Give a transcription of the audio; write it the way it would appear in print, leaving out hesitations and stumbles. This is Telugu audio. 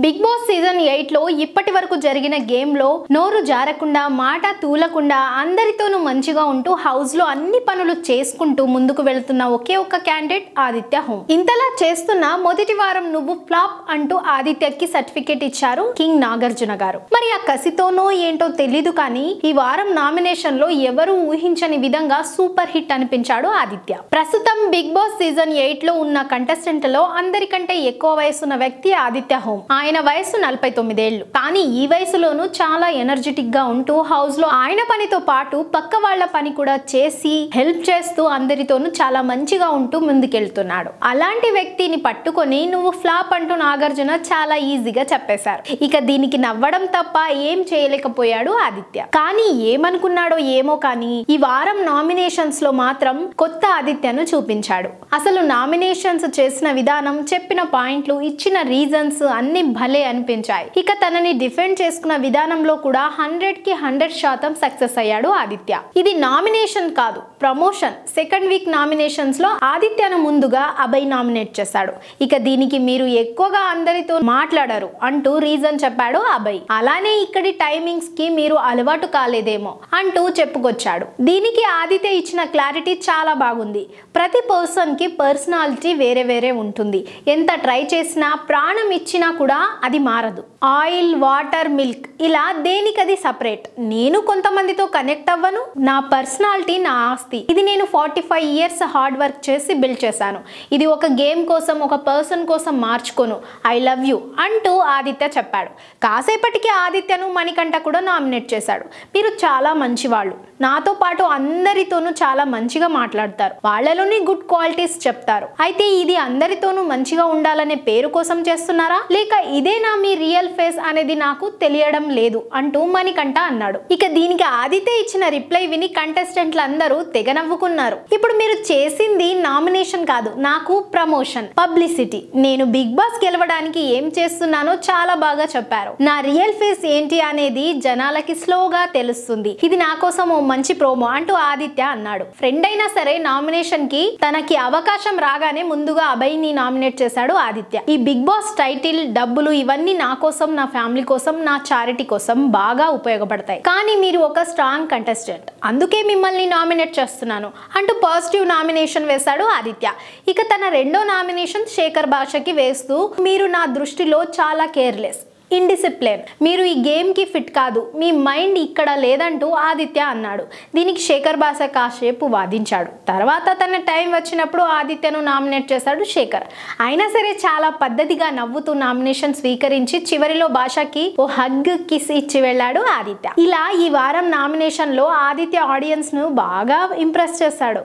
బిగ్ బాస్ సీజన్ 8 లో ఇప్పటి వరకు జరిగిన గేమ్ లో నోరు జారకుండా మాట తూలకుండా అందరితోనూ మంచిగా ఉంటూ హౌస్ లో అన్ని పనులు చేసుకుంటూ ముందుకు వెళ్తున్న ఒకే ఒక్క క్యాండిడేట్ ఆదిత్య హోమ్. ఇంతలా చేస్తున్న మొదటి వారం నువ్వు ఫ్లాప్ అంటూ ఆదిత్యకి సర్టిఫికేట్ ఇచ్చారు కింగ్ నాగార్జున గారు. మరి ఆ కసితోనో ఏంటో తెలీదు కానీ ఈ వారం నామినేషన్ లో ఎవరు ఊహించని విధంగా సూపర్ హిట్ అనిపించాడు ఆదిత్య. ప్రస్తుతం బిగ్ బాస్ సీజన్ 8 లో ఉన్న కంటెస్టెంట్ లో అందరికంటే ఎక్కువ వయసున్న వ్యక్తి ఆదిత్య హోమ్. ఆయన వయసు 49 ఏళ్లు. కానీ ఈ వయసులోనూ చాలా ఎనర్జెటిక్ గా ఉంటూ హౌస్ లో ఆయన పనితో పాటు పక్క వాళ్ళ పని కూడా చేసి హెల్ప్ చేస్తూ అందరితోనూ చాలా మంచిగా ఉంటూ ముందుకెళ్తున్నాడు. అలాంటి వ్యక్తిని పట్టుకొని నువ్వు ఫ్లాప్ అంటూ నాగార్జున చాలా ఈజీగా చెప్పేశారు. ఇక దీనికి నవ్వడం తప్ప ఏం చేయలేకపోయాడు ఆదిత్య. కానీ ఏమనుకున్నాడో ఏమో కానీ ఈ వారం నామినేషన్స్ లో మాత్రం కొత్త ఆదిత్యను చూపించాడు. అసలు నామినేషన్స్ చేసిన విధానం, చెప్పిన పాయింట్లు, ఇచ్చిన రీజన్స్ అన్ని భలే అనిపించాయి. ఇక తనని డిఫెండ్ చేసుకున్న విధానంలో కూడా 100కి 100% సక్సెస్ అయ్యాడు ఆదిత్య. ఇది నామినేషన్ కాదు, ప్రమోషన్. సెకండ్ వీక్ నామినేషన్స్ లో ఆదిత్యను ముందుగా అభయ్ నామినేట్ చేశాడు. ఇక దీనికి మీరు ఎక్కువగా అందరితో మాట్లాడరు అంటూ రీజన్ చెప్పాడు అభయ్. అలానే ఇక్కడి టైమింగ్స్ కి మీరు అలవాటు కాలేదేమో అంటూ చెప్పుకొచ్చాడు. దీనికి ఆదిత్య ఇచ్చిన క్లారిటీ చాలా బాగుంది. ప్రతి పర్సన్ కి పర్సనాలిటీ వేరే వేరే ఉంటుంది. ఎంత ట్రై చేసినా, ప్రాణం ఇచ్చినా కూడా అది మారదు. ఆయిల్, వాటర్, మిల్క్ ఇలా దేనికది సపరేట్. నేను కొంతమందితో కనెక్ట్ అవ్వను. నా పర్సనాలిటీ నా ఆస్తి. ఇది నేను 45 ఇయర్స్ హార్డ్ వర్క్ చేసి బిల్డ్ చేశాను. ఇది ఒక గేమ్ కోసం, ఒక పర్సన్ కోసం మార్చుకోను. ఐ లవ్ యూ అంటూ ఆదిత్య చెప్పాడు. కాసేపటికి ఆదిత్యను మణికంఠ కూడా నామినేట్ చేశాడు. మీరు చాలా మంచివాళ్ళు, నాతో పాటు అందరితోనూ చాలా మంచిగా మాట్లాడతారు, వాళ్ళలోని గుడ్ క్వాలిటీస్ చెప్తారు. అయితే ఇది అందరితోనూ మంచిగా ఉండాలనే పేరు కోసం చేస్తున్నారా, లేక ఇదేనా మీ రియల్ ఫేస్ అనేది నాకు తెలియడం లేదు అంటూ మణికంఠ అన్నాడు. ఇక దీనికి ఆదిత్య ఇచ్చిన రిప్లై విని కంటెస్టెంట్లు అందరూ తెగ నవ్వుకున్నారు. ఇప్పుడు మీరు చేసింది నామినేషన్ కాదు, నాకు ప్రమోషన్, పబ్లిసిటీ. నేను బిగ్ బాస్ గెలవడానికి ఏం చేస్తున్నానో చాలా బాగా చెప్పారు. నా రియల్ ఫేస్ ఏంటి అనేది జనాలకి స్లోగా తెలుస్తుంది. ఇది నా కోసం ఓ మంచి ప్రోమో అంటూ ఆదిత్య అన్నాడు. ఫ్రెండ్ అయినా సరే నామినేషన్ కి తనకి అవకాశం రాగానే ముందుగా అభయ్ ని నామినేట్ చేశాడు ఆదిత్య. ఈ బిగ్ బాస్ టైటిల్, డబ్బులు ఇవన్నీ నా కోసం, నా ఫ్యామిలీ కోసం, నా చారిటీ కోసం బాగా ఉపయోగపడతాయి. కానీ మీరు ఒక స్ట్రాంగ్ కంటెస్టెంట్, అందుకే మిమ్మల్ని నామినేట్ చేస్తున్నాను అంటూ పాజిటివ్ నామినేషన్ వేశాడు ఆదిత్య. ఇక తన రెండో నామినేషన్ శేఖర్ భాషకి వేస్తూ, మీరు నా దృష్టిలో చాలా కేర్లెస్, ఇండిసిప్లిన్, మీరు ఈ గేమ్ కి ఫిట్ కాదు, మీ మైండ్ ఇక్కడ లేదంటూ ఆదిత్య అన్నాడు. దీనికి శేఖర్ భాష కాసేపు వాదించాడు. తర్వాత తన టైం వచ్చినప్పుడు ఆదిత్యను నామినేట్ చేశాడు శేఖర్. అయినా సరే చాలా పద్ధతిగా నవ్వుతూ నామినేషన్ స్వీకరించి చివరిలో భాషకి ఓ హగ్, కిస్ ఇచ్చి వెళ్ళాడు ఆదిత్య. ఇలా ఈ వారం నామినేషన్ లో ఆదిత్య ఆడియన్స్ ను బాగా ఇంప్రెస్ చేశాడు.